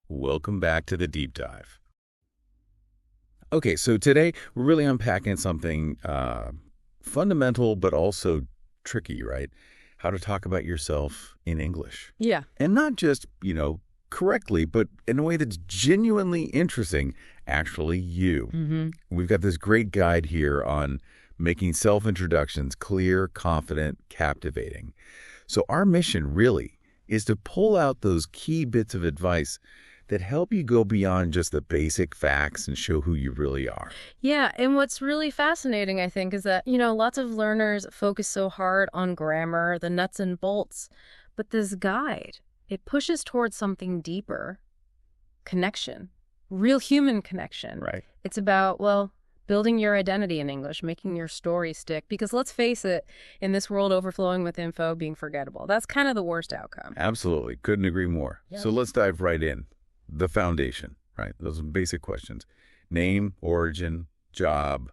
Welcome back to the deep dive. Okay, so today we're really unpacking something fundamental but also tricky, right? How to talk about yourself in English. Yeah. And not just, correctly, but in a way that's genuinely interesting, actually you. Mm-hmm. We've got this great guide here on making self-introductions clear, confident, captivating. So our mission really is to pull out those key bits of advice that help you go beyond just the basic facts and show who you really are. Yeah, and what's really fascinating, I think, is that, lots of learners focus so hard on grammar, the nuts and bolts, but this guide, it pushes towards something deeper. Connection. Real human connection. Right. It's about, building your identity in English, making your story stick. Because let's face it, in this world overflowing with info, being forgettable, that's kind of the worst outcome. Absolutely. Couldn't agree more. Yep. So let's dive right in. The foundation, right? Those are basic questions. Name, origin, job.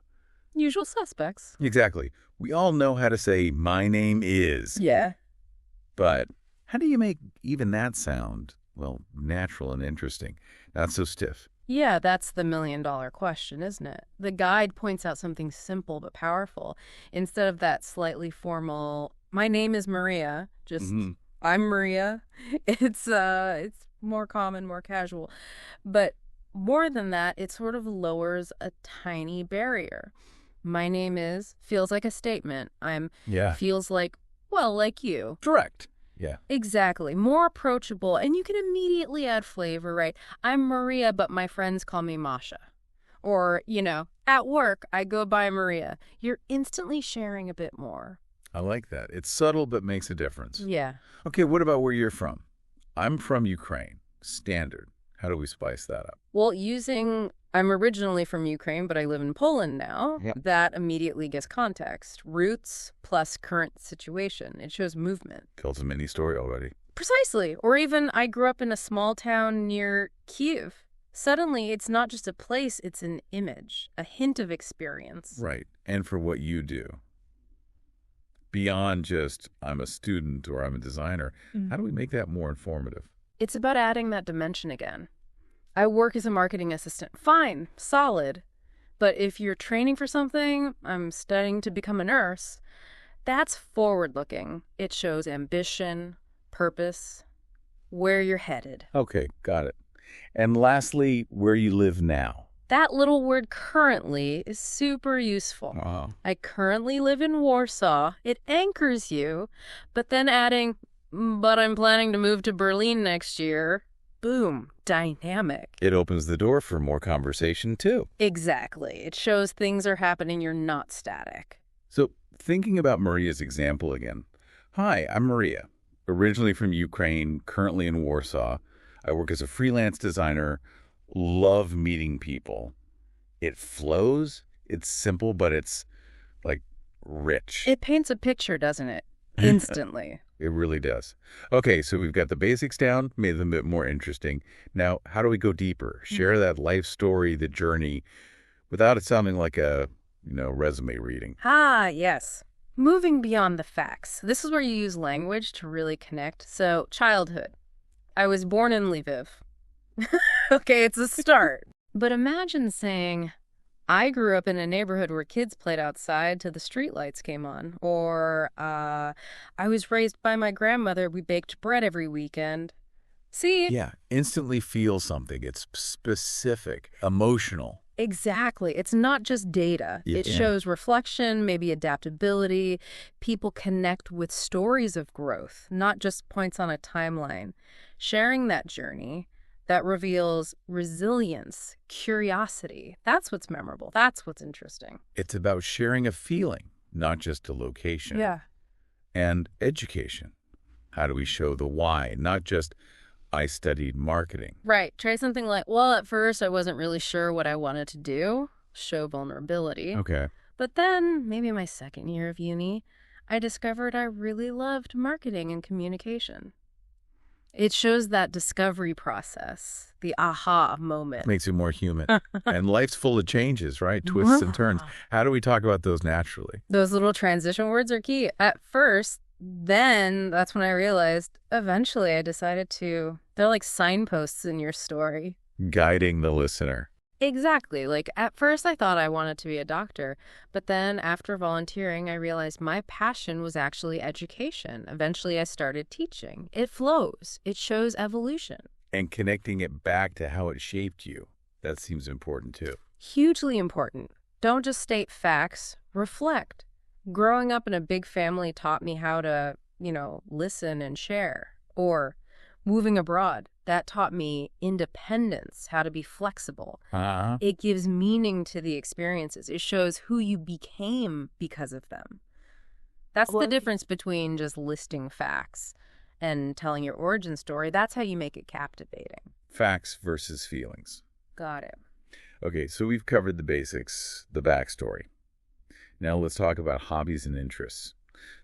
Usual suspects. Exactly. We all know how to say, my name is. Yeah. But how do you make even that sound, natural and interesting? Not so stiff. Yeah, that's the million-dollar question, isn't it? The guide points out something simple but powerful. Instead of that slightly formal, my name is Maria, just I'm Maria. It's more common, more casual. But more than that, it sort of lowers a tiny barrier. My name is feels like a statement. Feels like, like you. Direct. Yeah. Exactly. More approachable. And you can immediately add flavor, right? I'm Maria, but my friends call me Masha. Or, at work, I go by Maria. You're instantly sharing a bit more. I like that. It's subtle, but makes a difference. Yeah. Okay, what about where you're from? I'm from Ukraine. Standard. How do we spice that up? Well, I'm originally from Ukraine, but I live in Poland now. Yep. That immediately gives context. Roots plus current situation. It shows movement. Tells a mini story already. Precisely. Or even I grew up in a small town near Kyiv. Suddenly, it's not just a place, it's an image, a hint of experience. Right. And for what you do. Beyond just I'm a student or I'm a designer, how do we make that more informative? It's about adding that dimension again. I work as a marketing assistant. Fine, solid. But if you're training for something, I'm studying to become a nurse, that's forward-looking. It shows ambition, purpose, where you're headed. Okay, got it. And lastly, where you live now. That little word currently is super useful. I currently live in Warsaw. It anchors you, but then adding, but I'm planning to move to Berlin next year. Boom, dynamic. It opens the door for more conversation, too. Exactly. It shows things are happening, you're not static. So, thinking about Maria's example again. Hi, I'm Maria, originally from Ukraine, currently in Warsaw. I work as a freelance designer, love meeting people. It flows, it's simple, but it's, rich. It paints a picture, doesn't it? Instantly. It really does. Okay, so we've got the basics down, made them a bit more interesting. Now, how do we go deeper? Share that life story, the journey, without it sounding like a, resume reading. Ah, yes. Moving beyond the facts. This is where you use language to really connect. So, childhood. I was born in Lviv. Okay, it's a start. But imagine saying, I grew up in a neighborhood where kids played outside till the streetlights came on. Or, I was raised by my grandmother. We baked bread every weekend. See? Yeah, instantly feel something. It's specific, emotional. Exactly. It's not just data. It shows reflection, maybe adaptability. People connect with stories of growth, not just points on a timeline. Sharing that journey, that reveals resilience, curiosity. That's what's memorable. That's what's interesting. It's about sharing a feeling, not just a location. Yeah. And education. How do we show the why, not just I studied marketing? Right. Try something like, at first I wasn't really sure what I wanted to do. Show vulnerability. Okay. But then, maybe my second year of uni, I discovered I really loved marketing and communication. It shows that discovery process, the aha moment. Makes it more human. And life's full of changes, right? Twists and turns. How do we talk about those naturally? Those little transition words are key. At first, Then that's when I realized, eventually I decided they're like signposts in your story. Guiding the listener. Exactly. Like at first I thought I wanted to be a doctor, but then after volunteering, I realized my passion was actually education. Eventually I started teaching. It flows. It shows evolution. And connecting it back to how it shaped you. That seems important too. Hugely important. Don't just state facts, reflect. Growing up in a big family taught me how to, listen and share. Or moving abroad, that taught me independence, how to be flexible. Uh-huh. It gives meaning to the experiences. It shows who you became because of them. That's the difference between just listing facts and telling your origin story. That's how you make it captivating. Facts versus feelings. Got it. Okay, so we've covered the basics, the backstory. Now let's talk about hobbies and interests.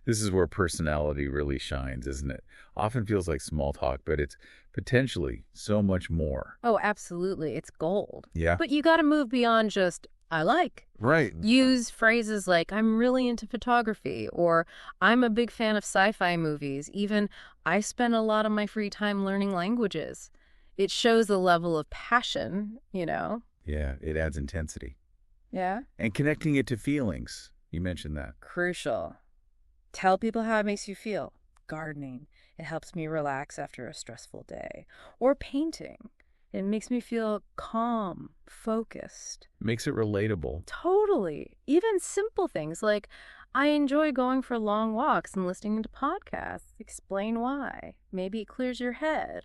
This is where personality really shines, isn't it? Often feels like small talk, but it's potentially so much more. Oh, absolutely. It's gold. Yeah. But you got to move beyond just, I like. Right. Use phrases like, I'm really into photography, or I'm a big fan of sci-fi movies. Even, I spend a lot of my free time learning languages. It shows the level of passion, Yeah, it adds intensity. Yeah. And connecting it to feelings. You mentioned that. Crucial. Tell people how it makes you feel. Gardening. It helps me relax after a stressful day. Or painting. It makes me feel calm, focused. Makes it relatable. Totally. Even simple things like, I enjoy going for long walks and listening to podcasts. Explain why. Maybe it clears your head.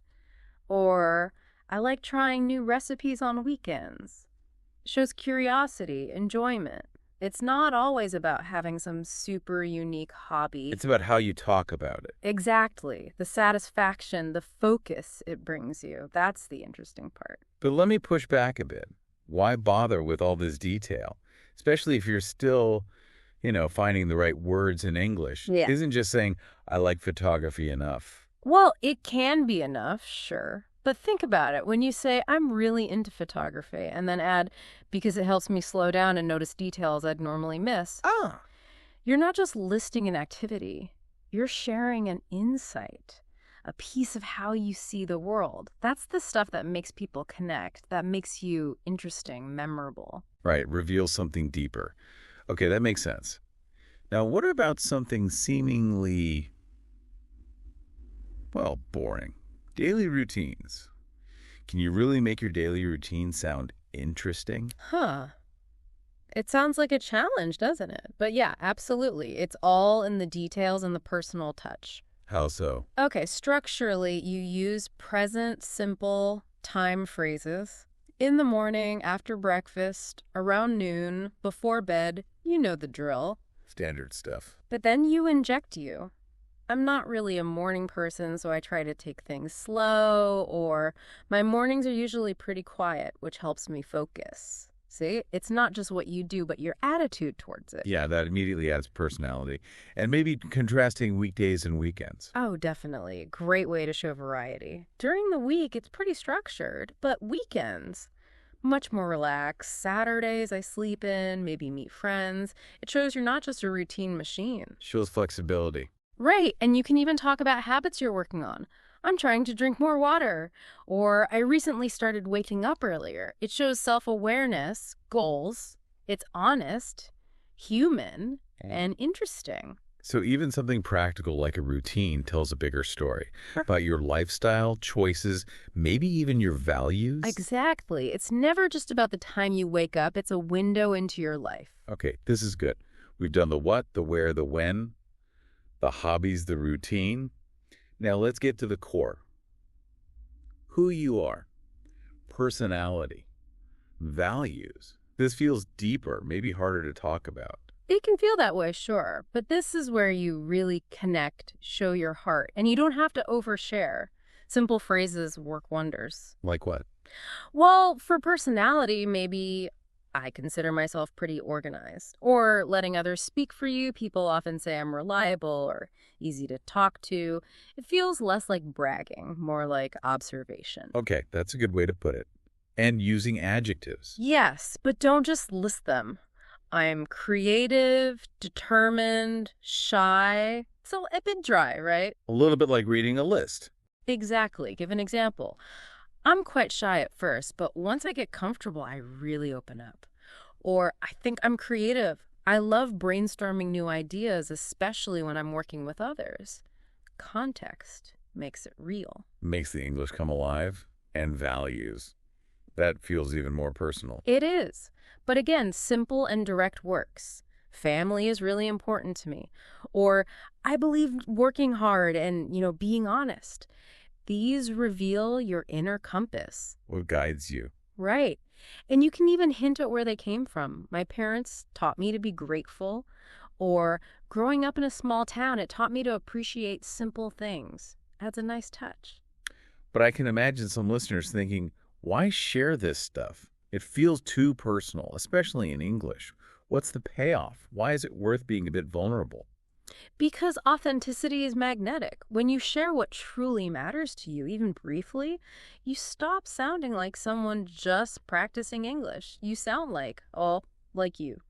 Or, I like trying new recipes on weekends. It shows curiosity, enjoyment. It's not always about having some super unique hobby. It's about how you talk about it. Exactly. The satisfaction, the focus it brings you. That's the interesting part. But let me push back a bit. Why bother with all this detail? Especially if you're still, finding the right words in English. Yeah. Isn't just saying, I like photography enough. Well, it can be enough, sure. But think about it. When you say, I'm really into photography, and then add, because it helps me slow down and notice details I'd normally miss, you're not just listing an activity. You're sharing an insight, a piece of how you see the world. That's the stuff that makes people connect, that makes you interesting, memorable. Right, reveals something deeper. Okay, that makes sense. Now, what about something seemingly, boring? Daily routines. Can you really make your daily routine sound interesting? Huh. It sounds like a challenge, doesn't it? But yeah, absolutely. It's all in the details and the personal touch. How so? Okay, structurally, you use present, simple time phrases. In the morning, after breakfast, around noon, before bed, you know the drill. Standard stuff. But then you inject you. I'm not really a morning person, so I try to take things slow, or my mornings are usually pretty quiet, which helps me focus. See, it's not just what you do, but your attitude towards it. Yeah, that immediately adds personality. And maybe contrasting weekdays and weekends. Oh, definitely. Great way to show variety. During the week, it's pretty structured, but weekends, much more relaxed. Saturdays, I sleep in, maybe meet friends. It shows you're not just a routine machine. Shows flexibility. Right, and you can even talk about habits you're working on. I'm trying to drink more water, or I recently started waking up earlier. It shows self-awareness, goals. It's honest, human, and interesting. So even something practical like a routine tells a bigger story about your lifestyle, choices, maybe even your values. Exactly. It's never just about the time you wake up. It's a window into your life. Okay, this is good. We've done the what, the where, the when, the hobbies, the routine. Now let's get to the core. Who you are, personality, values. This feels deeper, maybe harder to talk about. It can feel that way, sure, but this is where you really connect, show your heart, and you don't have to overshare. Simple phrases work wonders. Like what? Well, for personality, maybe I consider myself pretty organized. Or letting others speak for you. People often say I'm reliable or easy to talk to. It feels less like bragging, more like observation. Okay, that's a good way to put it. And using adjectives. Yes, but don't just list them. I'm creative, determined, shy, So a bit dry, right? A little bit like reading a list. Exactly. Give an example. I'm quite shy at first, but once I get comfortable, I really open up. Or I think I'm creative. I love brainstorming new ideas, especially when I'm working with others. Context makes it real. Makes the English come alive. And values. That feels even more personal. It is. But again, simple and direct works. Family is really important to me. Or I believe working hard and, being honest. These reveal your inner compass. What guides you? Right. And you can even hint at where they came from. My parents taught me to be grateful. Or growing up in a small town, it taught me to appreciate simple things. Adds a nice touch. But I can imagine some listeners thinking, why share this stuff? It feels too personal, especially in English. What's the payoff? Why is it worth being a bit vulnerable? Because authenticity is magnetic. When you share what truly matters to you, even briefly, you stop sounding like someone just practicing English. You sound like you.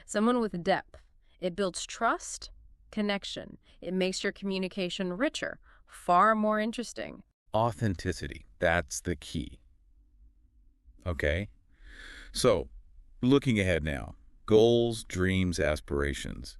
Someone with depth. It builds trust, connection. It makes your communication richer, far more interesting. Authenticity. That's the key. Okay. So, looking ahead now. Goals, dreams, aspirations.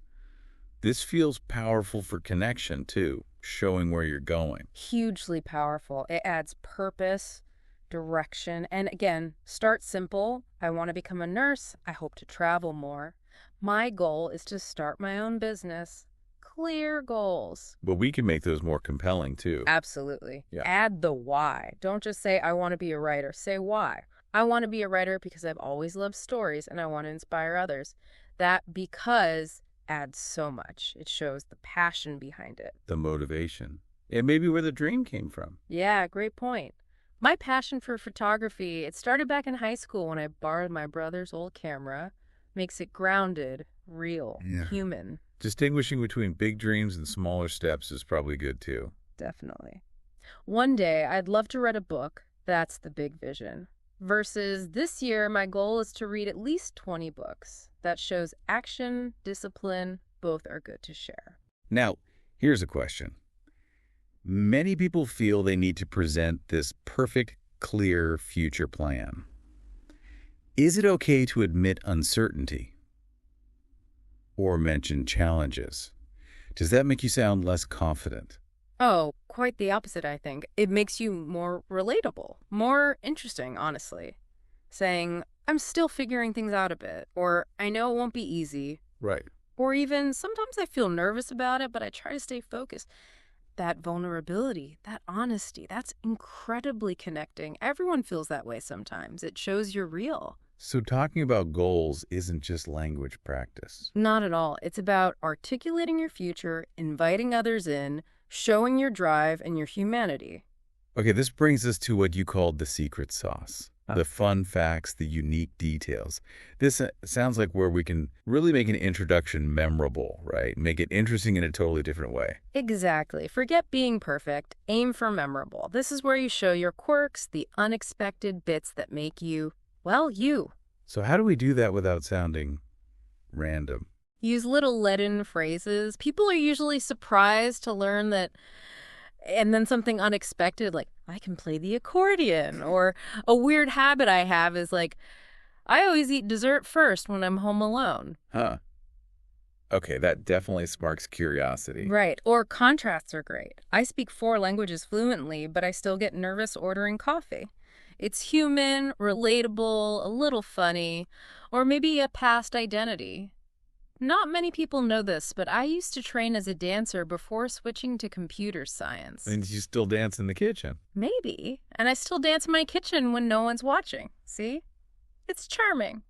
This feels powerful for connection, too, showing where you're going. Hugely powerful. It adds purpose, direction, and again, start simple. I want to become a nurse. I hope to travel more. My goal is to start my own business. Clear goals. But we can make those more compelling, too. Absolutely. Yeah. Add the why. Don't just say, I want to be a writer. Say why. I want to be a writer because I've always loved stories and I want to inspire others. That because adds so much. It shows the passion behind it. The motivation. It may be where the dream came from. Yeah, great point. My passion for photography, it started back in high school when I borrowed my brother's old camera. Makes it grounded, real, human. Distinguishing between big dreams and smaller steps is probably good, too. Definitely. One day, I'd love to write a book. That's the big vision. Versus this year, my goal is to read at least 20 books. That shows action, discipline, both are good to share. Now, here's a question. Many people feel they need to present this perfect, clear future plan. Is it okay to admit uncertainty or mention challenges? Does that make you sound less confident? Oh, quite the opposite, I think. It makes you more relatable, more interesting, honestly. Saying, I'm still figuring things out a bit, or I know it won't be easy, Right. or even sometimes I feel nervous about it, but I try to stay focused. That vulnerability, that honesty, that's incredibly connecting. Everyone feels that way sometimes. It shows you're real. So talking about goals isn't just language practice. Not at all. It's about articulating your future, inviting others in, showing your drive and your humanity. Okay, this brings us to what you called the secret sauce. The fun facts, the unique details. This sounds like where we can really make an introduction memorable, right? Make it interesting in a totally different way. Exactly. Forget being perfect. Aim for memorable. This is where you show your quirks, the unexpected bits that make you, well, you. So how do we do that without sounding random? Use little let-in phrases. People are usually surprised to learn that, and then something unexpected like, I can play the accordion. Or a weird habit I have is like, I always eat dessert first when I'm home alone. Huh. Okay, that definitely sparks curiosity. Right. Or contrasts are great. I speak 4 languages fluently, but I still get nervous ordering coffee. It's human, relatable, a little funny, or maybe a past identity. Not many people know this, but I used to train as a dancer before switching to computer science. And you still dance in the kitchen. Maybe. And I still dance in my kitchen when no one's watching. See? It's charming.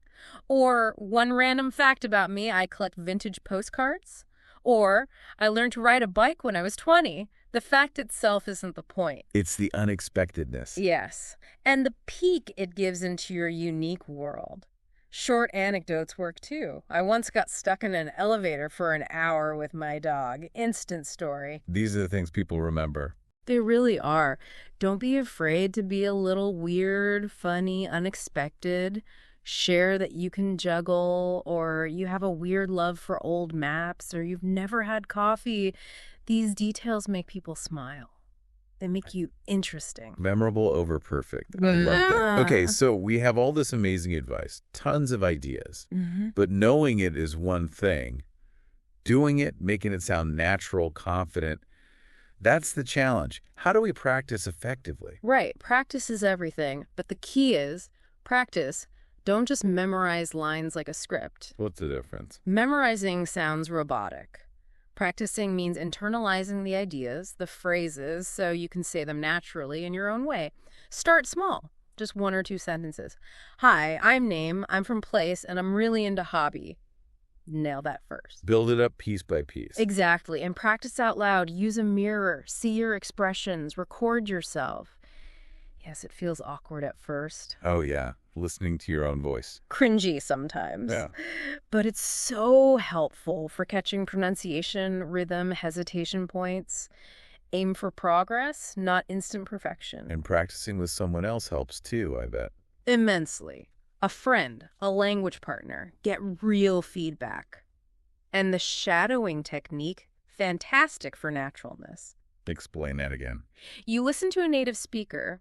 Or one random fact about me, I collect vintage postcards. Or I learned to ride a bike when I was 20. The fact itself isn't the point. It's the unexpectedness. Yes. And the peek it gives into your unique world. Short anecdotes work too. I once got stuck in an elevator for an hour with my dog. Instant story. These are the things people remember. They really are. Don't be afraid to be a little weird, funny, unexpected. Share that you can juggle, or you have a weird love for old maps, or you've never had coffee. These details make people smile. They make you interesting. Memorable over perfect. I love that. Okay, so we have all this amazing advice, tons of ideas, but knowing it is one thing. Doing it, making it sound natural, confident, that's the challenge. How do we practice effectively? Right. Practice is everything, but the key is practice. Don't just memorize lines like a script. What's the difference? Memorizing sounds robotic. Practicing means internalizing the ideas, the phrases, so you can say them naturally in your own way. Start small, just 1 or 2 sentences. Hi, I'm Name, I'm from Place, and I'm really into hobby. Nail that first. Build it up piece by piece. Exactly, and practice out loud. Use a mirror, see your expressions, record yourself. Yes, it feels awkward at first. Oh, yeah. Listening to your own voice. Cringy sometimes. Yeah. But it's so helpful for catching pronunciation, rhythm, hesitation points. Aim for progress, not instant perfection. And practicing with someone else helps too, I bet. Immensely. A friend, a language partner. Get real feedback. And the shadowing technique, fantastic for naturalness. Explain that again. You listen to a native speaker,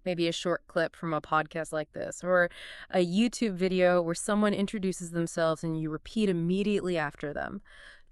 maybe a short clip from a podcast like this, or a YouTube video where someone introduces themselves and you repeat immediately after them.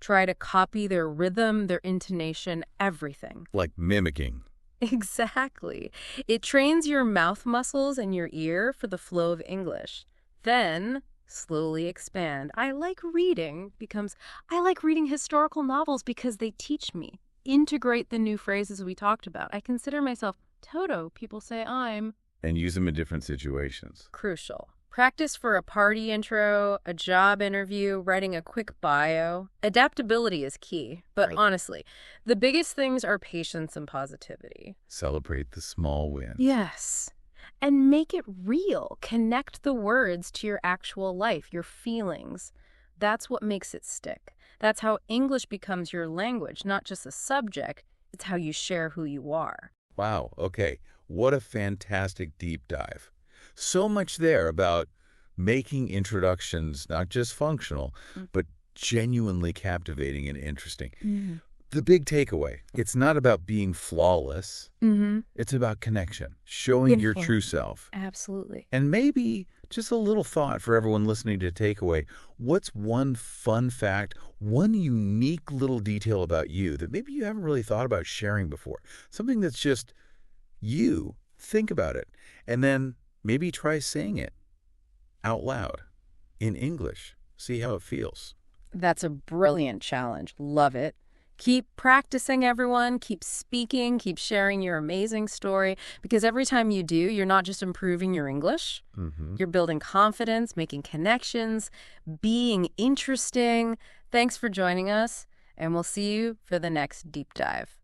Try to copy their rhythm, their intonation, everything. Like mimicking. Exactly. It trains your mouth muscles and your ear for the flow of English. Then slowly expand. I like reading becomes I like reading historical novels because they teach me. Integrate the new phrases we talked about. I consider myself Toto, people say I'm. And use them in different situations. Crucial. Practice for a party intro, a job interview, writing a quick bio. Adaptability is key, but honestly, the biggest things are patience and positivity. Celebrate the small wins. Yes. And make it real. Connect the words to your actual life, your feelings. That's what makes it stick. That's how English becomes your language, not just a subject. It's how you share who you are. Wow, okay. What a fantastic deep dive. So much there about making introductions not just functional, but genuinely captivating and interesting. The big takeaway, it's not about being flawless. It's about connection, showing your true self. Absolutely. And maybe just a little thought for everyone listening to takeaway. What's one fun fact, one unique little detail about you that maybe you haven't really thought about sharing before? Something that's just you. Think about it. And then maybe try saying it out loud in English. See how it feels. That's a brilliant challenge. Love it. Keep practicing, everyone. Keep speaking. Keep sharing your amazing story. Because every time you do, you're not just improving your English. You're building confidence, making connections, being interesting. Thanks for joining us, and we'll see you for the next deep dive.